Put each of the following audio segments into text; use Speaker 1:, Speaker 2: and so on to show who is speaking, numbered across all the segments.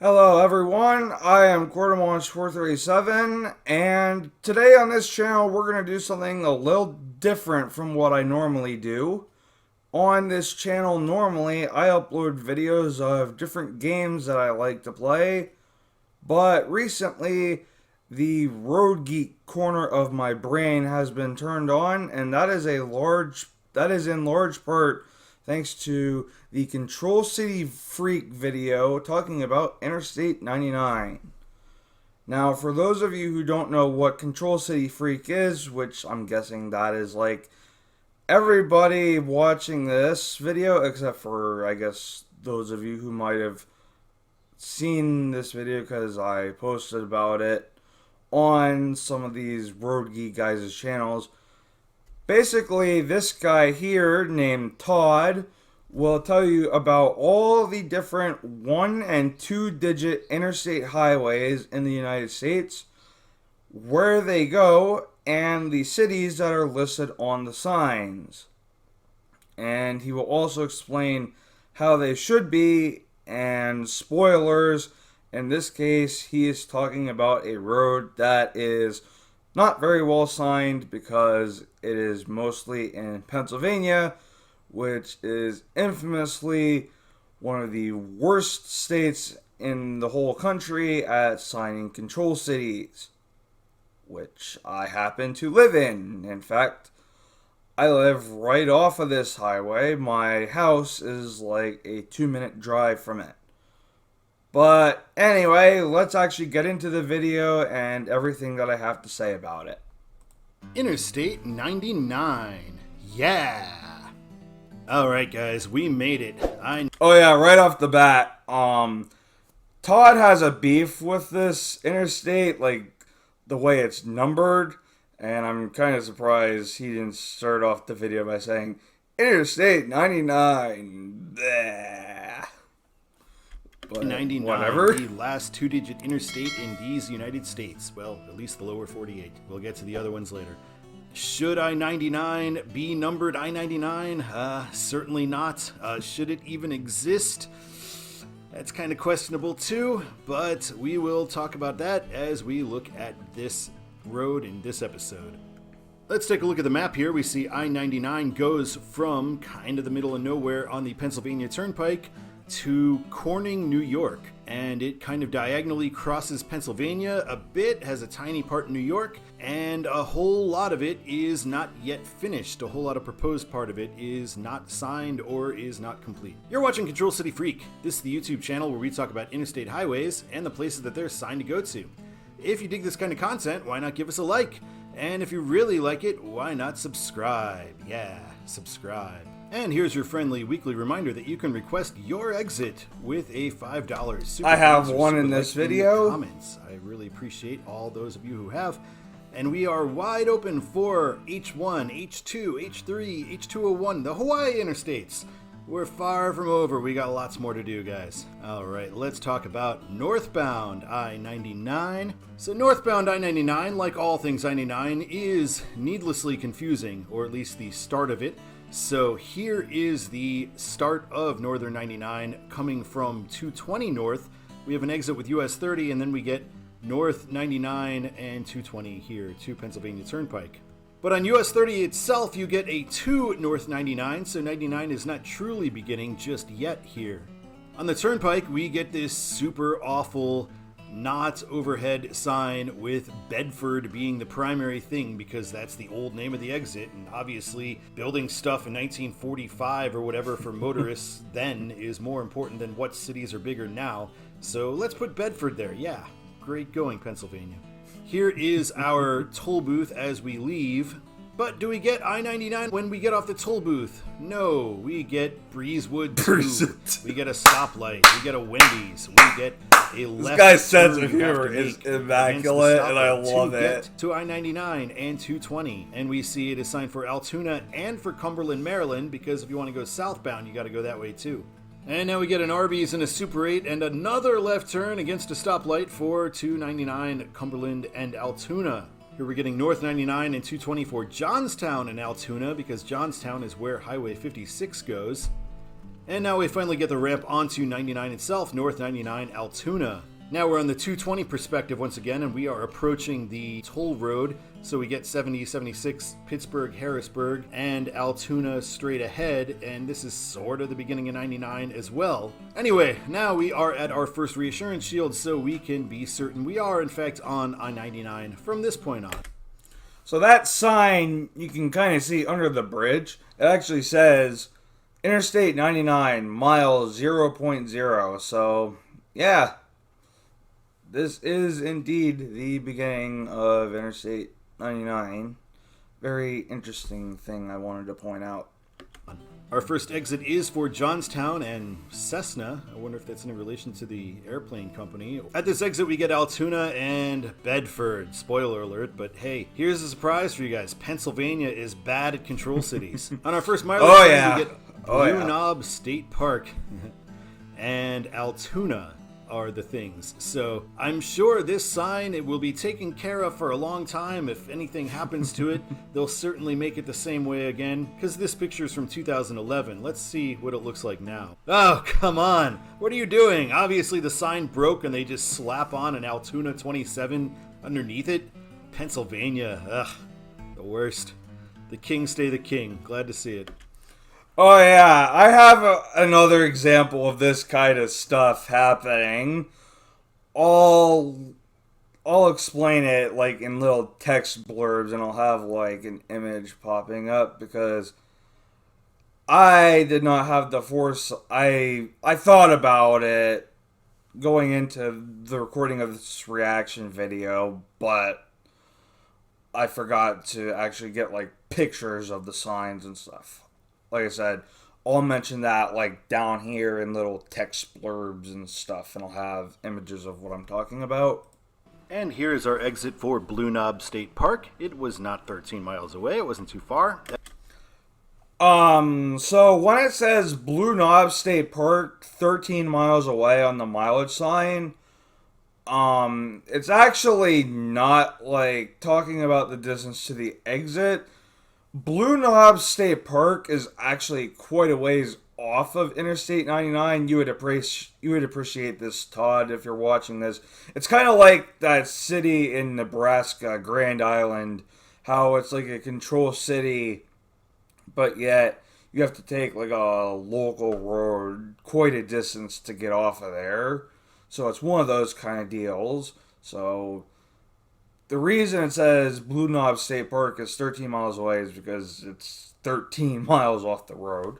Speaker 1: Hello everyone, I am Quartermonch437, and today on this channel we're going to do something a little different from what I normally do. On this channel normally I upload videos of different games that I like to play, but recently the Road Geek corner of my brain has been turned on, and that is in large part thanks to the Control City Freak video talking about Interstate 99. Now, for those of you who don't know what Control City Freak is, which I'm guessing that is like everybody watching this video, except for, I guess, those of you who might have seen this video because I posted about it on some of these Road Geek guys' channels. Basically, this guy here named Todd will tell you about all the different 1 and 2 digit interstate highways in the United States, where they go, and the cities that are listed on the signs. And he will also explain how they should be, and spoilers, in this case he is talking about a road that is not very well signed because it is mostly in Pennsylvania, which is infamously one of the worst states in the whole country at signing control cities, which I happen to live in. In fact, I live right off of this highway. My house is like a 2-minute drive from it. But anyway, let's actually get into the video and everything that I have to say about it.
Speaker 2: Interstate 99. Yeah. Alright guys, we made it.
Speaker 1: Oh yeah, right off the bat, Todd has a beef with this interstate, like the way it's numbered, and I'm kind of surprised he didn't start off the video by saying Interstate 99. Bleh.
Speaker 2: But 99,
Speaker 1: whatever.
Speaker 2: the last 2-digit interstate in these United States. Well, at least the lower 48. We'll get to the other ones later. Should I-99 be numbered I-99? Certainly not. Should it even exist? That's kind of questionable too, but we will talk about that as we look at this road in this episode. Let's take a look at the map here. We see I-99 goes from kind of the middle of nowhere on the Pennsylvania Turnpike to Corning, New York, and it kind of diagonally crosses Pennsylvania a bit, has a tiny part in New York, and a whole lot of it is not yet finished. A whole lot of proposed part of it is not signed or is not complete. You're watching Control City Freak. This is the YouTube channel where we talk about interstate highways and the places that they're signed to go to. If you dig this kind of content, why not give us a like? And if you really like it, why not subscribe? Yeah, subscribe. And here's your friendly weekly reminder that you can request your exit with a $5 super.
Speaker 1: I have one in this video.
Speaker 2: Comments. I really appreciate all those of you who have. And we are wide open for H1, H2, H3, H201, the Hawaii interstates. We're far from over. We got lots more to do, guys. All right, let's talk about northbound I-99. So northbound I-99, like all things I-99, is needlessly confusing, or at least the start of it. So here is the start of Northern 99 coming from 220 north. We have an exit with US 30, and then we get North 99 and 220 here to Pennsylvania Turnpike. But on US 30 itself, you get a 2 North 99, so 99 is not truly beginning just yet here. On the Turnpike, we get this super awful not overhead sign with Bedford being the primary thing because that's the old name of the exit, and obviously building stuff in 1945 or whatever for motorists then is more important than what cities are bigger now. So let's put Bedford there. Yeah, great going, Pennsylvania. Here is our toll booth as we leave. But do we get I-99 when we get off the toll booth? No, we get Breezewood 2. We get a stoplight. We get a Wendy's. We get a left.
Speaker 1: This guy's sense of humor is immaculate, and I love it.
Speaker 2: To I-99 and 220, and we see it is signed for Altoona and for Cumberland, Maryland, because if you want to go southbound, you got to go that way too. And now we get an Arby's and a Super 8 and another left turn against a stoplight for 299 Cumberland and Altoona. Here we're getting North 99 and 220 for Johnstown and Altoona because Johnstown is where Highway 56 goes. And now we finally get the ramp onto 99 itself, North 99 Altoona. Now we're on the 220 perspective once again, and we are approaching the toll road. So we get 70, 76, Pittsburgh, Harrisburg, and Altoona straight ahead, and this is sort of the beginning of 99 as well. Anyway, now we are at our first reassurance shield, so we can be certain we are in fact on I-99 from this point on.
Speaker 1: So that sign you can kind of see under the bridge. It actually says Interstate 99, mile 0.0. So, yeah. This is indeed the beginning of Interstate 99. Very interesting thing I wanted to point out.
Speaker 2: Our first exit is for Johnstown and Cessna. I wonder if that's in relation to the airplane company. At this exit, we get Altoona and Bedford. Spoiler alert, but hey, here's a surprise for you guys. Pennsylvania is bad at control cities. On our first mileage, we get Blue Knob State Park and Altoona are the things. So I'm sure this sign, it will be taken care of for a long time. If anything happens to it, they'll certainly make it the same way again, because this picture is from 2011. Let's see what it looks like now. Oh, come on. What are you doing? Obviously the sign broke and they just slap on an Altoona 27 underneath it. Pennsylvania, ugh, the worst. The king stay the king. Glad to see it.
Speaker 1: Oh yeah, I have another example of this kind of stuff happening. I'll explain it like in little text blurbs, and I'll have like an image popping up because I did not have the force. I thought about it going into the recording of this reaction video, but I forgot to actually get like pictures of the signs and stuff. Like I said, I'll mention that like down here in little text blurbs and stuff, and I'll have images of what I'm talking about.
Speaker 2: And here's our exit for Blue Knob State Park. It was not 13 miles away. It wasn't too far.
Speaker 1: So when it says Blue Knob State Park 13 miles away on the mileage sign, it's actually not like talking about the distance to the exit. Blue Knob State Park is actually quite a ways off of Interstate 99. You would appreciate this, Todd, if you're watching this. It's kind of like that city in Nebraska, Grand Island, how it's like a control city, but yet you have to take like a local road quite a distance to get off of there. So it's one of those kind of deals. So the reason it says Blue Knob State Park is 13 miles away is because it's 13 miles off the road.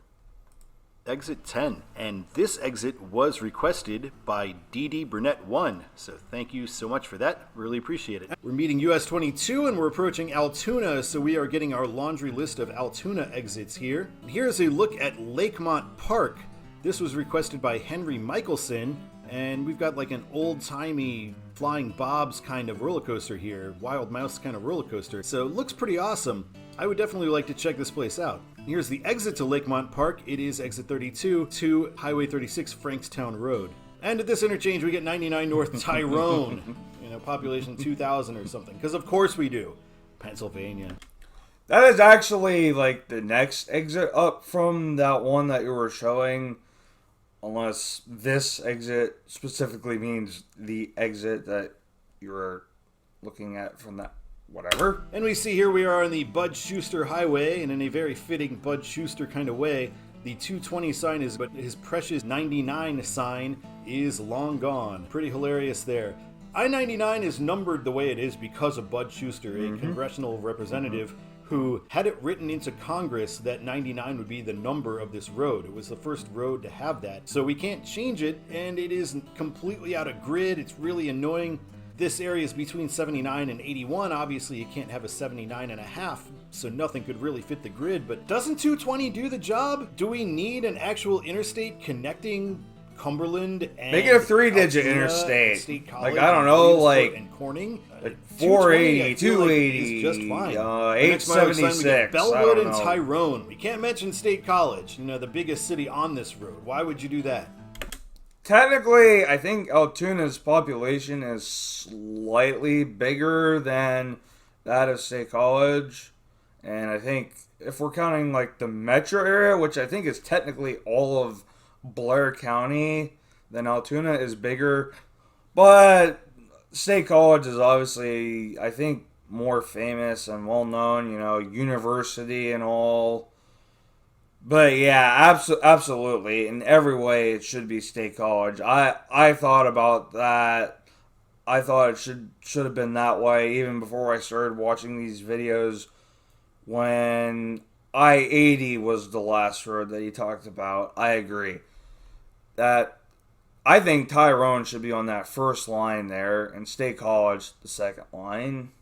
Speaker 2: Exit 10, and this exit was requested by DD Burnett 1, so thank you so much for that. Really appreciate it. We're meeting US 22 and we're approaching Altoona, so we are getting our laundry list of Altoona exits here. And here's a look at Lakemont Park. This was requested by Henry Michelson, and we've got like an old-timey Flying Bob's kind of roller coaster here, Wild Mouse kind of roller coaster, so it looks pretty awesome. I would definitely like to check this place out. Here's the exit to Lakemont Park. It is exit 32 to Highway 36 Frankstown Road. And at this interchange we get 99 North Tyrone, population 2,000 or something, because of course we do. Pennsylvania.
Speaker 1: That is actually like the next exit up from that one that you were showing. Unless this exit specifically means the exit that you're looking at from that whatever.
Speaker 2: And we see here we are on the Bud Schuster Highway, and in a very fitting Bud Schuster kind of way, the 220 sign is, but his precious 99 sign is long gone. Pretty hilarious there. I-99 is numbered the way it is because of Bud Schuster, a congressional representative who had it written into Congress that 99 would be the number of this road. It was the first road to have that. So we can't change it, and it is completely out of grid. It's really annoying. This area is between 79 and 81. Obviously, you can't have a 79 and a half, so nothing could really fit the grid. But doesn't 220 do the job? Do we need an actual interstate connecting Cumberland and
Speaker 1: make it a 3-digit interstate?
Speaker 2: State College,
Speaker 1: like I don't know,
Speaker 2: and Corning.
Speaker 1: Like 480, 280,
Speaker 2: just fine.
Speaker 1: 876.
Speaker 2: Bellwood and Tyrone. We can't mention State College, the biggest city on this road. Why would you do that?
Speaker 1: Technically, I think Altoona's population is slightly bigger than that of State College. And I think if we're counting like the metro area, which I think is technically all of Blair County than Altoona is bigger, but State College is obviously, I think, more famous and well known, university and all. But yeah, absolutely. In every way, it should be State College. I thought about that. I thought it should have been that way even before I started watching these videos. When I-80 was the last road that he talked about, I agree. That I think Tyrone should be on that first line there, and State College the second line.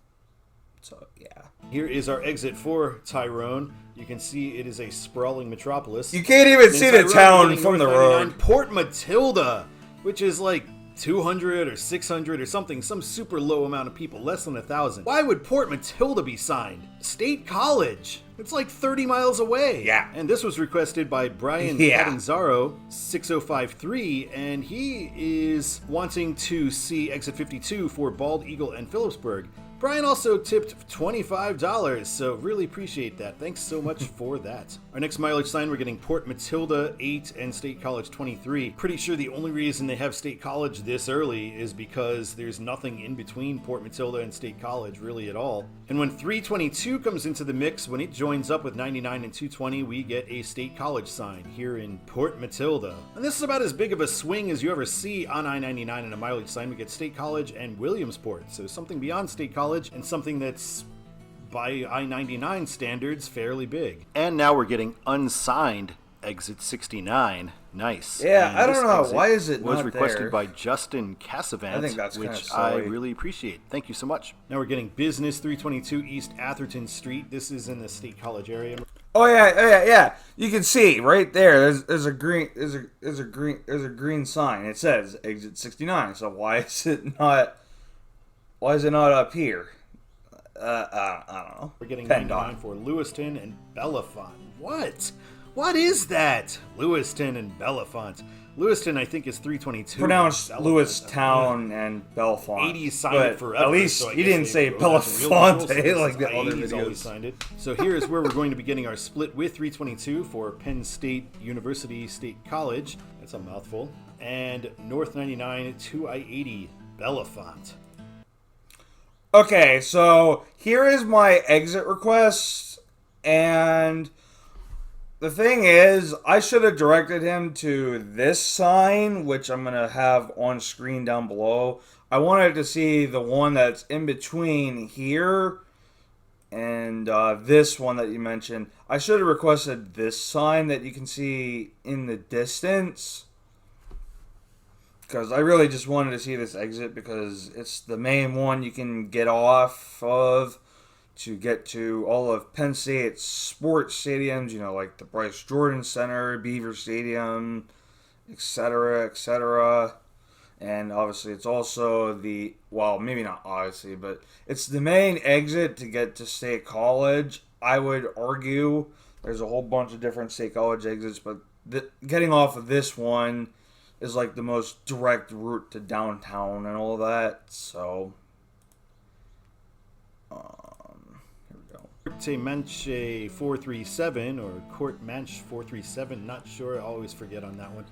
Speaker 1: So yeah.
Speaker 2: Here is our exit for Tyrone. You can see it is a sprawling metropolis.
Speaker 1: You can't even see the town from the road.
Speaker 2: Port Matilda, which is like 200 or 600 or something, some super low amount of people, less than 1,000. Why would Port Matilda be signed? State College. It's like 30 miles away.
Speaker 1: Yeah.
Speaker 2: And this was requested by Brian Catanzaro, 6053, and he is wanting to see exit 52 for Bald Eagle and Phillipsburg. Brian also tipped $25, so really appreciate that. Thanks so much for that. Our next mileage sign, we're getting Port Matilda 8 and State College 23. Pretty sure the only reason they have State College this early is because there's nothing in between Port Matilda and State College really at all. And when 322 comes into the mix, when it joins up with 99 and 220, we get a State College sign here in Port Matilda. And this is about as big of a swing as you ever see on I-99 in a mileage sign. We get State College and Williamsport, so something beyond State College and something that's, by I-99 standards, fairly big. And now we're getting unsigned exit 69. Nice.
Speaker 1: Yeah,
Speaker 2: and
Speaker 1: I don't know. Why is it
Speaker 2: was
Speaker 1: not
Speaker 2: requested
Speaker 1: there?
Speaker 2: by Justin Cassavant,
Speaker 1: I think that's
Speaker 2: which
Speaker 1: kinda
Speaker 2: I
Speaker 1: silly.
Speaker 2: really appreciate. Thank you so much. Now we're getting Business 322 East Atherton Street. This is in the State College area.
Speaker 1: Oh yeah. You can see right there. There's a green sign. It says exit 69. So why is it not? Why is it not up here? I don't know.
Speaker 2: We're getting 99 for Lewiston and Bellefonte. What? What is that? Lewiston and Bellefonte. Lewiston, I think, is 322.
Speaker 1: Pronounced Lewistown and Bellefonte.
Speaker 2: 80s signed it forever.
Speaker 1: At least
Speaker 2: so
Speaker 1: he didn't say Bellefonte like the other
Speaker 2: videos. Always
Speaker 1: videos.
Speaker 2: signed it. So here is where we're going to be getting our split with 322 for Penn State University State College. That's a mouthful. And North 99 to I-80 Bellefonte.
Speaker 1: Okay, so here is my exit request, and the thing is, I should have directed him to this sign, which I'm going to have on screen down below. I wanted to see the one that's in between here and this one that you mentioned. I should have requested this sign that you can see in the distance, because I really just wanted to see this exit because it's the main one you can get off of to get to all of Penn State's sports stadiums, like the Bryce Jordan Center, Beaver Stadium, etc., etc. And obviously it's also maybe not obviously, but it's the main exit to get to State College. I would argue there's a whole bunch of different State College exits, but getting off of this one is like the most direct route to downtown and all that. So, here we go.
Speaker 2: Corte Manche 437 or Court Manche 437. Not sure. I always forget on that one.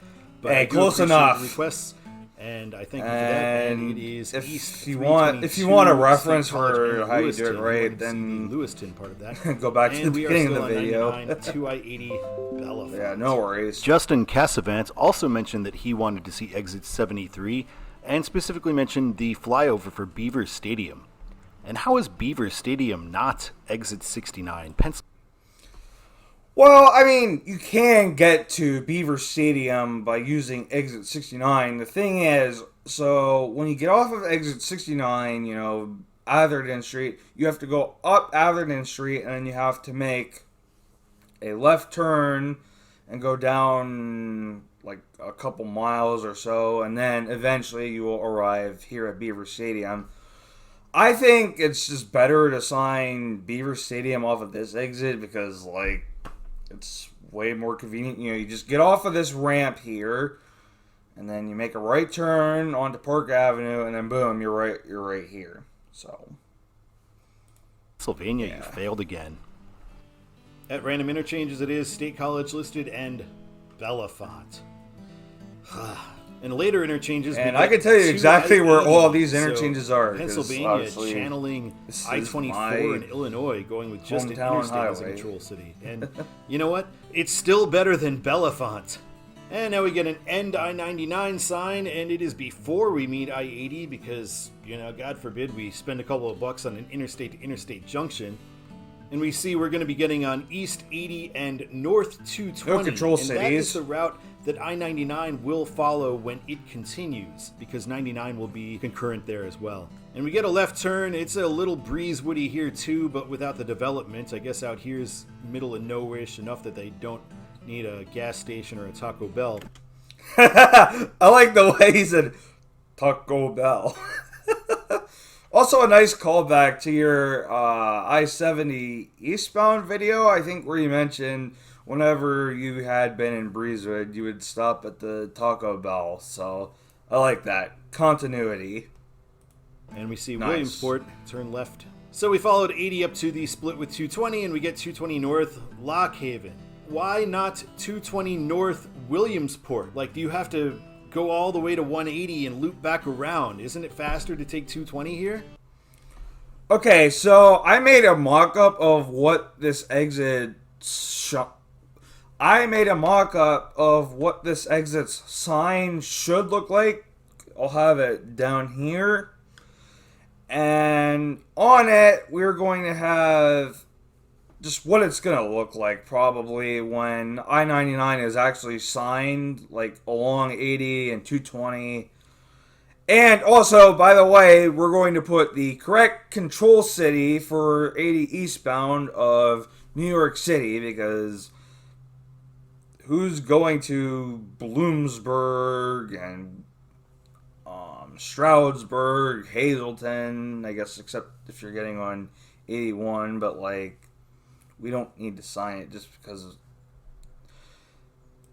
Speaker 2: But
Speaker 1: hey,
Speaker 2: I do
Speaker 1: close
Speaker 2: appreciate
Speaker 1: enough.
Speaker 2: the requests, and I thank you for that. And it is
Speaker 1: if you want a reference for how you do it right, then
Speaker 2: the Lewiston part of that.
Speaker 1: go back to the beginning of the video.
Speaker 2: 2I-80 Bellefonte.
Speaker 1: Yeah, no worries.
Speaker 2: Justin Cassavant also mentioned that he wanted to see exit 73, and specifically mentioned the flyover for Beaver Stadium. And how is Beaver Stadium not exit 69?
Speaker 1: Well, I mean, you can get to Beaver Stadium by using exit 69. The thing is, so when you get off of exit 69, Atherton Street, you have to go up Atherton Street, and then you have to make a left turn and go down like a couple miles or so, and then eventually you will arrive here at Beaver Stadium. I think it's just better to sign Beaver Stadium off of this exit because, it's way more convenient. You just get off of this ramp here, and then you make a right turn onto Park Avenue, and then boom, you're right here. So,
Speaker 2: Pennsylvania, you failed again. At random interchanges, it is State College listed and Bellefonte. And later interchanges,
Speaker 1: And I can tell you exactly where all of these interchanges are.
Speaker 2: Pennsylvania channeling I-24 in Illinois, going with just an interstate as a control city. And you know what? It's still better than Bellefonte. And now we get an end I-99 sign, and it is before we meet I-80 because, God forbid we spend a couple of bucks on an interstate to interstate junction. And we see we're going to be getting on East 80 and North 220.
Speaker 1: No control cities.
Speaker 2: And that is the route that I-99 will follow when it continues, because 99 will be concurrent there as well. And we get a left turn. It's a little breezewoody here too, but without the development. I guess out here's middle of nowhere-ish enough that they don't need a gas station or a Taco Bell.
Speaker 1: I like the way he said Taco Bell. Also, a nice callback to your I-70 eastbound video, I think, where you mentioned whenever you had been in Breezewood, you would stop at the Taco Bell. So, I like that. Continuity.
Speaker 2: And we see Williamsport, turn left. So we followed 80 up to the split with 220, and we get 220 North, Lock Haven. Why not 220 North, Williamsport? Like, do you have to go all the way to 180 and loop back around? Isn't it faster to take 220 here?
Speaker 1: Okay, so I made a mock-up of what this exit sign should look like. I'll have it down here. And on it, we're going to have just what it's going to look like probably when I-99 is actually signed, like along 80 and 220. And also, by the way, we're going to put the correct control city for 80 eastbound of New York City, because who's going to Bloomsburg and Stroudsburg, Hazleton, I guess, except if you're getting on 81, but like, we don't need to sign it just because of...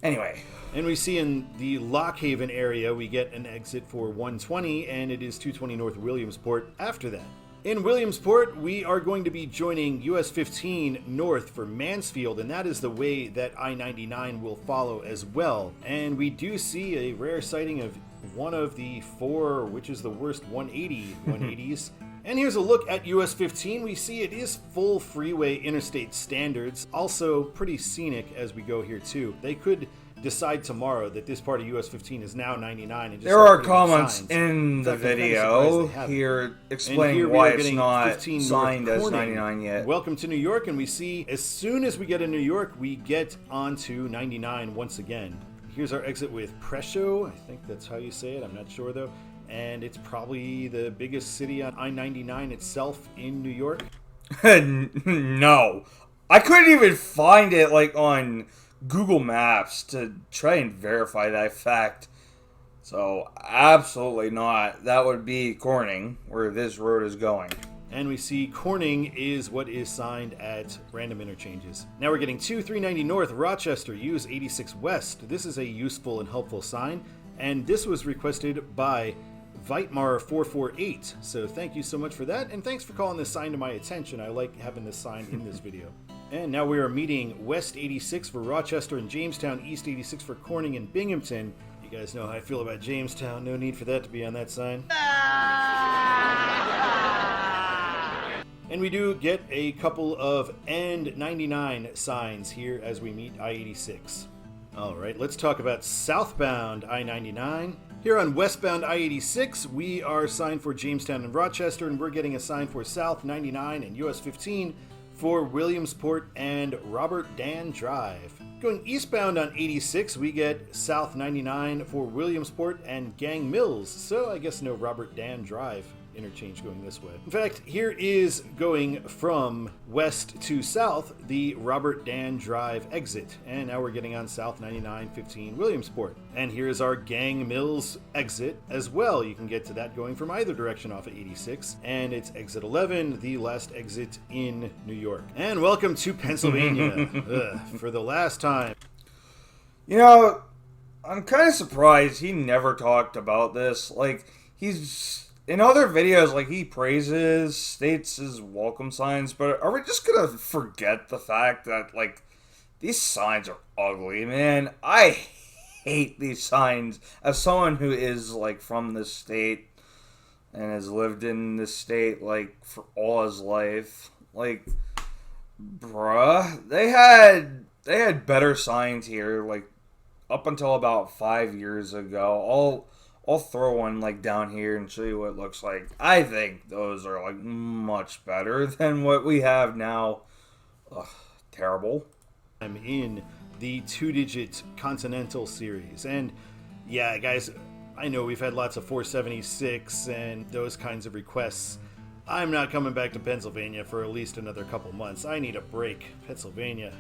Speaker 1: Anyway.
Speaker 2: And we see in the Lock Haven area, we get an exit for 120, and it is 220 North Williamsport after that. In Williamsport, we are going to be joining US 15 North for Mansfield, and that is the way that I-99 will follow as well. And we do see a rare sighting of one of the four, which is the worst 180s. And here's a look at US 15. We see it is full freeway interstate standards. Also pretty scenic as we go here too. They could decide tomorrow that this part of US 15 is now 99. And just
Speaker 1: there are comments in the video here explaining why it's not signed as 99 yet.
Speaker 2: Welcome to New York, and we see as soon as we get in New York, we get onto 99 once again. Here's our exit with Presho. I think that's how you say it. I'm not sure though. And it's probably the biggest city on I-99 itself in New York.
Speaker 1: No. I couldn't even find it like on Google Maps to try and verify that fact. So, absolutely not. That would be Corning, where this road is going.
Speaker 2: And we see Corning is what is signed at random interchanges. Now we're getting 390 North, Rochester, use 86 West. This is a useful and helpful sign, and this was requested by Vitmar448. So thank you so much for that, and thanks for calling this sign to my attention. I like having this sign in this video. And now we are meeting West 86 for Rochester and Jamestown, East 86 for Corning and Binghamton. You guys know how I feel about Jamestown. No need for that to be on that sign. And we do get a couple of end 99 signs here as we meet I-86. Alright, let's talk about southbound I-99. Here on westbound I-86, we are signed for Jamestown and Rochester, and we're getting a sign for South 99 and US 15 for Williamsport and Robert Dan Drive. Going eastbound on 86, we get South 99 for Williamsport and Gang Mills, so I guess no Robert Dan Drive interchange going this way. In fact, here is going from west to south, the Robert Dan Drive exit. And now we're getting on South 9915 Williamsport. And here's our Gang Mills exit as well. You can get to that going from either direction off of 86. And it's exit 11, the last exit in New York. And welcome to Pennsylvania for the last time.
Speaker 1: You know, I'm kind of surprised he never talked about this. Like, he's... in other videos, like, he praises, states his welcome signs, but are we just gonna forget the fact that, like, these signs are ugly, man? I hate these signs. As someone who is like from this state and has lived in this state like for all his life, like, bruh, they had better signs here like up until about 5 years ago. I'll throw one like down here and show you what it looks like. I think those are like much better than what we have now. Ugh, terrible.
Speaker 2: I'm in the 2-digit Continental Series, and yeah, guys, I know we've had lots of 476 and those kinds of requests. I'm not coming back to Pennsylvania for at least another couple months. I need a break. Pennsylvania,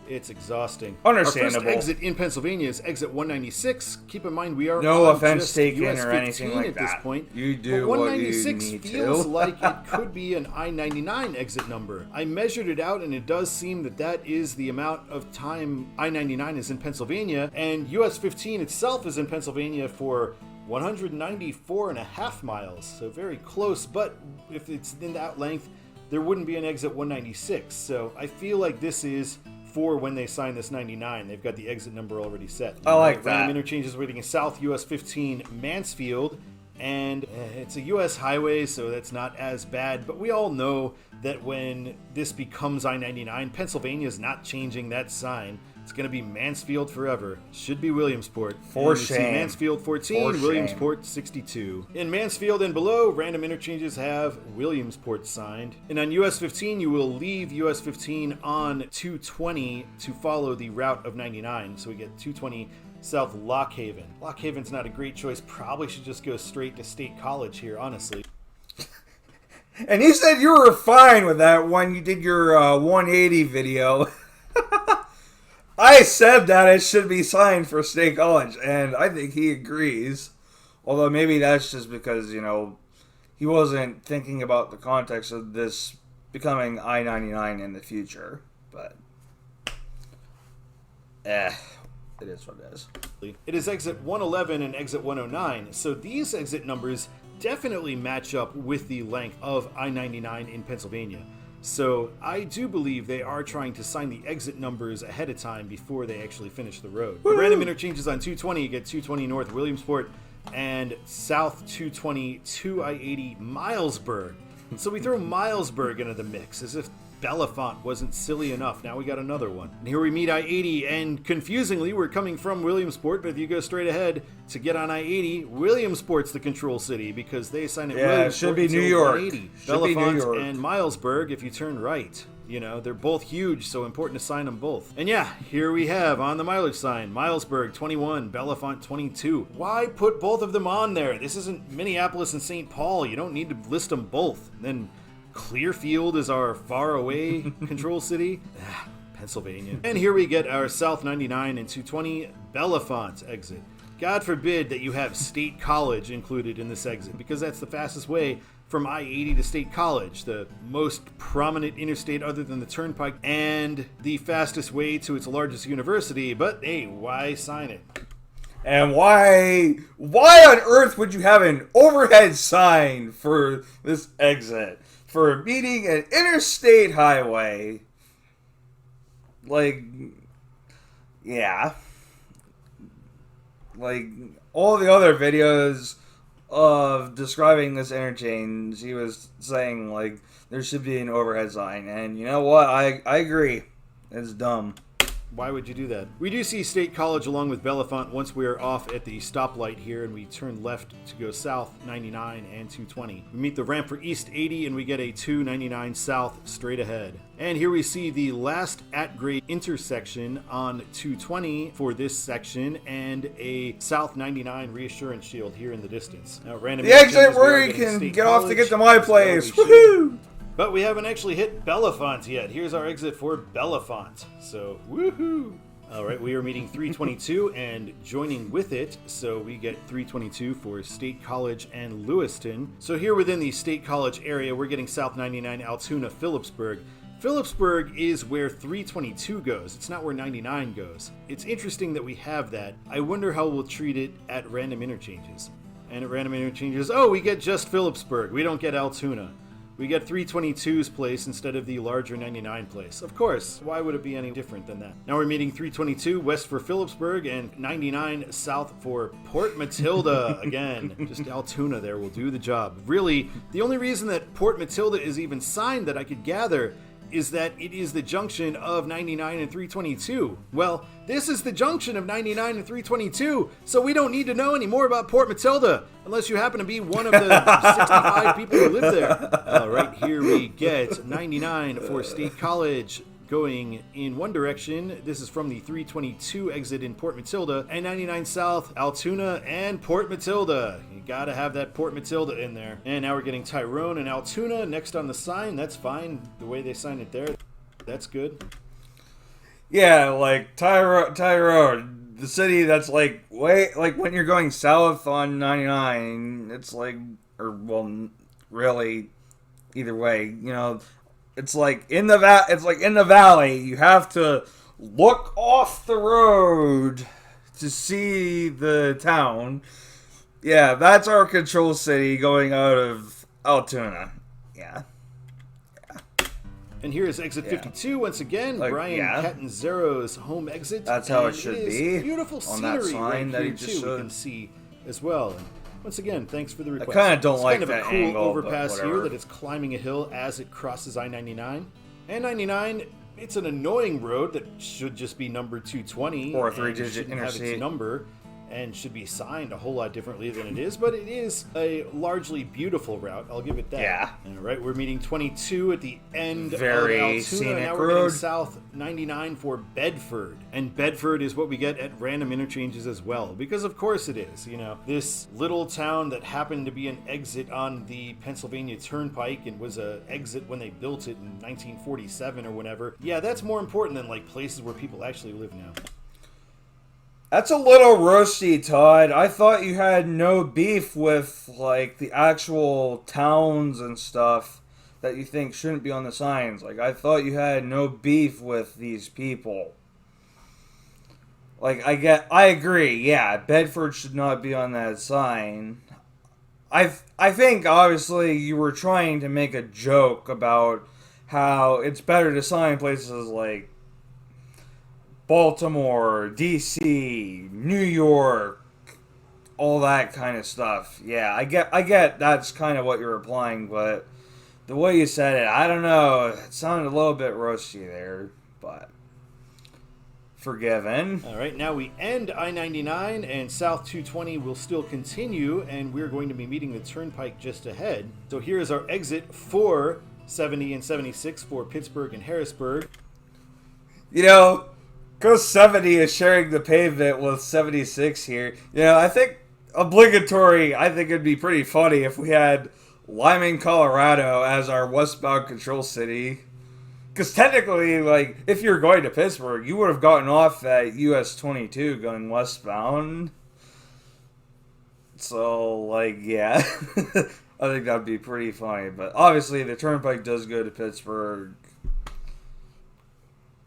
Speaker 2: it's exhausting.
Speaker 1: Understandable.
Speaker 2: Our first exit in Pennsylvania is exit 196. Keep in mind we are
Speaker 1: no
Speaker 2: on
Speaker 1: offense
Speaker 2: just
Speaker 1: taken
Speaker 2: US
Speaker 1: or anything
Speaker 2: 15
Speaker 1: like
Speaker 2: at
Speaker 1: that.
Speaker 2: this point.
Speaker 1: You do
Speaker 2: but
Speaker 1: what you
Speaker 2: 196
Speaker 1: need
Speaker 2: feels
Speaker 1: to.
Speaker 2: like it could be an I-99 exit number. I measured it out, and it does seem that that is the amount of time I-99 is in Pennsylvania, and US 15 itself is in Pennsylvania for 194 and a half miles, so very close. But if it's in that length, there wouldn't be an exit 196. So I feel like this is for when they sign this 99. They've got the exit number already set.
Speaker 1: I like that.
Speaker 2: Random interchanges waiting in South US 15 Mansfield, and it's a US highway, so that's not as bad. But we all know that when this becomes I-99, Pennsylvania is not changing that sign. It's going to be Mansfield forever. Should be Williamsport.
Speaker 1: For
Speaker 2: And you see
Speaker 1: shame.
Speaker 2: Mansfield 14,
Speaker 1: For
Speaker 2: Williamsport 62. In Mansfield and below, random interchanges have Williamsport signed. And on US 15, you will leave US 15 on 220 to follow the route of 99. So we get 220 South Lock Haven. Lock Haven's not a great choice. Probably should just go straight to State College here, honestly.
Speaker 1: And you said you were fine with that when you did your 180 video. I said that it should be signed for State College, and I think he agrees. Although maybe that's just because, you know, he wasn't thinking about the context of this becoming I-99 in the future. But, it is what it is.
Speaker 2: It is exit 111 and exit 109, so these exit numbers definitely match up with the length of I-99 in Pennsylvania. So I do believe they are trying to sign the exit numbers ahead of time before they actually finish the road. The random interchanges on 220, you get 220 North Williamsport and South 220 to I-80 Milesburg. So we throw Milesburg into the mix as if Bellefonte wasn't silly enough. Now we got another one. And here we meet I-80, and confusingly, we're coming from Williamsport, but if you go straight ahead to get on I-80, Williamsport's the control city because they assign it Williamsport.
Speaker 1: It should be
Speaker 2: until
Speaker 1: New York.
Speaker 2: 180.
Speaker 1: Should be New
Speaker 2: Bellefonte
Speaker 1: York.
Speaker 2: and Milesburg, if you turn right. You know, they're both huge, so important to sign them both. And yeah, here we have on the mileage sign, Milesburg 21, Bellefonte 22. Why put both of them on there? This isn't Minneapolis and St. Paul. You don't need to list them both. And then Clearfield is our far away control city. Pennsylvania. And here we get our South 99 and 220 Bellefonte exit. God forbid that you have State College included in this exit, because that's the fastest way from I-80 to State College, the most prominent interstate other than the Turnpike, and the fastest way to its largest university. But hey, why sign it?
Speaker 1: And why on earth would you have an overhead sign for this exit? For meeting an interstate highway? Like, yeah. Like, all the other videos of describing this interchange, he was saying, like, there should be an overhead sign. And you know what? I agree. It's dumb.
Speaker 2: Why would you do that? We do see State College along with Bellefonte once we're off at the stoplight here and we turn left to go south 99 and 220. We meet the ramp for East 80 and we get a 299 south straight ahead. And here we see the last at-grade intersection on 220 for this section and a South 99 reassurance shield here in the distance. Now, random
Speaker 1: the exit where you can get off to get to my place. Woohoo!
Speaker 2: But we haven't actually hit Bellefonte yet. Here's our exit for Bellefonte. So, woohoo! All right, we are meeting 322 and joining with it, so we get 322 for State College and Lewiston. So here within the State College area, we're getting South 99 Altoona Phillipsburg. Phillipsburg is where 322 goes. It's not where 99 goes. It's interesting that we have that. I wonder how we'll treat it at random interchanges. And at random interchanges, oh, we get just Phillipsburg. We don't get Altoona. we get 322's place instead of the larger 99 place. Of course, why would it be any different than that? Now we're meeting 322 west for Phillipsburg and 99 south for Port Matilda. Again, just Altoona there will do the job. Really, the only reason that Port Matilda is even signed that I could gather is that it is the junction of 99 and 322. Well, this is the junction of 99 and 322, so we don't need to know any more about Port Matilda, unless you happen to be one of the 65 people who live there. Right here we get 99 for State College, going in one direction. This is from the 322 exit in Port Matilda, and 99 south, Altoona and Port Matilda. You gotta have that Port Matilda in there. And now we're getting Tyrone and Altoona next on the sign. That's fine. The way they sign it there, that's good.
Speaker 1: Yeah, like Tyrone, the city that's like when you're going south on 99, it's like, or well, really, either way, you know. It's like in the valley. You have to look off the road to see the town. Yeah, that's our control city going out of Altoona. Yeah.
Speaker 2: And here is exit 52 once again.
Speaker 1: Like,
Speaker 2: Brian Catanzaro's home exit.
Speaker 1: That's how
Speaker 2: and
Speaker 1: it should
Speaker 2: is
Speaker 1: be.
Speaker 2: Beautiful
Speaker 1: on
Speaker 2: scenery
Speaker 1: that sign
Speaker 2: right
Speaker 1: that
Speaker 2: here
Speaker 1: he just
Speaker 2: too. We
Speaker 1: showed.
Speaker 2: can see as well. And once again, thanks for the request.
Speaker 1: I kind of don't
Speaker 2: it's
Speaker 1: like
Speaker 2: kind of
Speaker 1: that
Speaker 2: a cool
Speaker 1: angle,
Speaker 2: overpass
Speaker 1: but
Speaker 2: here
Speaker 1: whatever.
Speaker 2: that it's climbing a hill as it crosses I-99. And 99, it's an annoying road that should just be number 220.
Speaker 1: Or a
Speaker 2: and
Speaker 1: three-digit
Speaker 2: shouldn't have
Speaker 1: interstate.
Speaker 2: its number and should be signed a whole lot differently than it is, but it is a largely beautiful route. I'll give it that.
Speaker 1: Yeah.
Speaker 2: All right, we're meeting 22 at the end
Speaker 1: Very
Speaker 2: of Altoona.
Speaker 1: scenic
Speaker 2: Now we're getting
Speaker 1: road.
Speaker 2: south 99 for Bedford. And Bedford is what we get at random interchanges as well, because of course it is. You know, this little town that happened to be an exit on the Pennsylvania Turnpike and was a exit when they built it in 1947 or whatever. Yeah, that's more important than like places where people actually live now.
Speaker 1: That's a little roasty, Todd. I thought you had no beef with, like, the actual towns and stuff that you think shouldn't be on the signs. Like, I thought you had no beef with these people. Like, I agree, yeah, Bedford should not be on that sign. I think, obviously, you were trying to make a joke about how it's better to sign places like Baltimore, D.C., New York, all that kind of stuff. Yeah, I get that's kind of what you're implying, but the way you said it, I don't know, it sounded a little bit roasty there, but forgiven.
Speaker 2: All right, now we end I-99 and South 220 will still continue, and we're going to be meeting the Turnpike just ahead. So here is our exit for 70 and 76 for Pittsburgh and Harrisburg.
Speaker 1: You know, because 70 is sharing the pavement with 76 here. You know, I think it'd be pretty funny if we had Lyman, Colorado as our westbound control city. Because technically, like, if you're going to Pittsburgh, you would have gotten off at US 22 going westbound. So, like, yeah. I think that'd be pretty funny. But obviously, the Turnpike does go to Pittsburgh.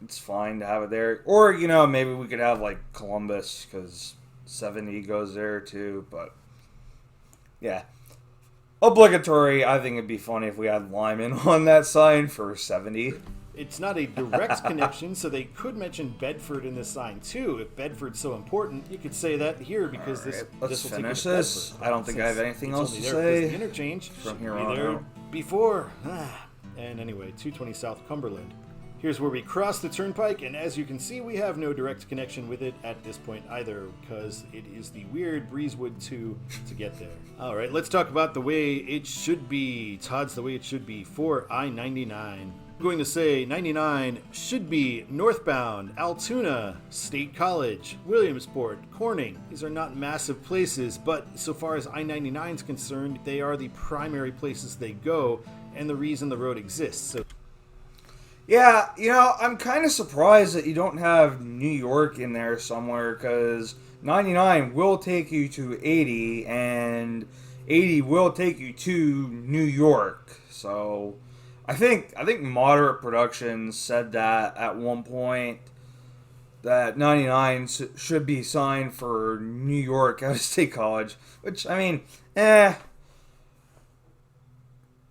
Speaker 1: It's fine to have it there. Or, you know, maybe we could have, like, Columbus, because 70 goes there, too. But, yeah. Obligatory, I think it'd be funny if we had Lyman on that sign for 70.
Speaker 2: It's not a direct connection, so they could mention Bedford in this sign, too. If Bedford's so important, you could say that here, because
Speaker 1: Let's
Speaker 2: this will
Speaker 1: finish
Speaker 2: take us to
Speaker 1: this.
Speaker 2: Bedford.
Speaker 1: I don't think I have anything
Speaker 2: It's
Speaker 1: else
Speaker 2: only
Speaker 1: to
Speaker 2: there because
Speaker 1: say.
Speaker 2: The interchange
Speaker 1: from
Speaker 2: should
Speaker 1: here
Speaker 2: be
Speaker 1: on
Speaker 2: there
Speaker 1: out.
Speaker 2: before. And anyway, 220 South Cumberland. Here's where we cross the Turnpike, and as you can see, we have no direct connection with it at this point either, because it is the weird Breezewood 2 to get there. All right, let's talk about the way it should be. Todd's the way it should be for I-99. I'm going to say 99 should be northbound, Altoona, State College, Williamsport, Corning. These are not massive places, but so far as I-99 is concerned, they are the primary places they go and the reason the road exists. So
Speaker 1: Yeah, you know, I'm kind of surprised that you don't have New York in there somewhere, because 99 will take you to 80, and 80 will take you to New York. So, I think Moderate Productions said that at one point, that 99 should be signed for New York out of State College, which, I mean,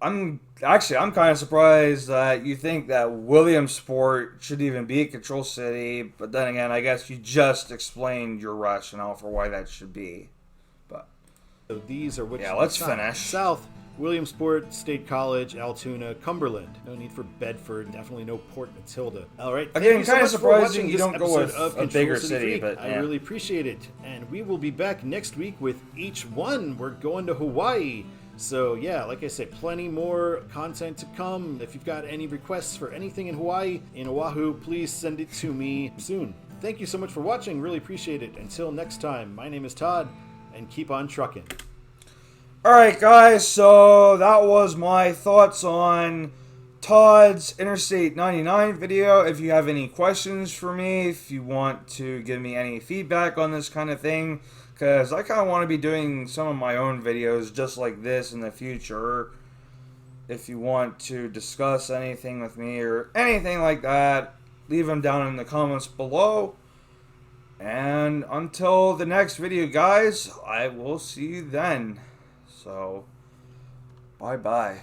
Speaker 1: I'm kind of surprised that you think that Williamsport should even be a control city, but then again, I guess you just explained your rationale for why that should be. But
Speaker 2: So these are which
Speaker 1: yeah, let's
Speaker 2: signs.
Speaker 1: finish.
Speaker 2: South, Williamsport, State College, Altoona, Cumberland. No need for Bedford. Definitely no Port Matilda. All right. Thank
Speaker 1: Again,
Speaker 2: you so
Speaker 1: kind of
Speaker 2: much for
Speaker 1: surprising
Speaker 2: watching
Speaker 1: you
Speaker 2: this
Speaker 1: don't go
Speaker 2: episode
Speaker 1: with
Speaker 2: of
Speaker 1: a
Speaker 2: Control
Speaker 1: bigger
Speaker 2: City
Speaker 1: city,
Speaker 2: Freak.
Speaker 1: but
Speaker 2: I
Speaker 1: yeah.
Speaker 2: really appreciate it. And we will be back next week with each one. We're going to Hawaii. So yeah, like I said, plenty more content to come. If you've got any requests for anything in Hawaii, in Oahu, please send it to me soon. Thank you so much for watching. Really appreciate it. Until next time, my name is Todd, and keep on trucking.
Speaker 1: Alright, guys, so that was my thoughts on Todd's Interstate 99 video. If you have any questions for me, if you want to give me any feedback on this kind of thing, because I kind of want to be doing some of my own videos just like this in the future. If you want to discuss anything with me or anything like that, leave them down in the comments below. And until the next video, guys, I will see you then. So, bye-bye.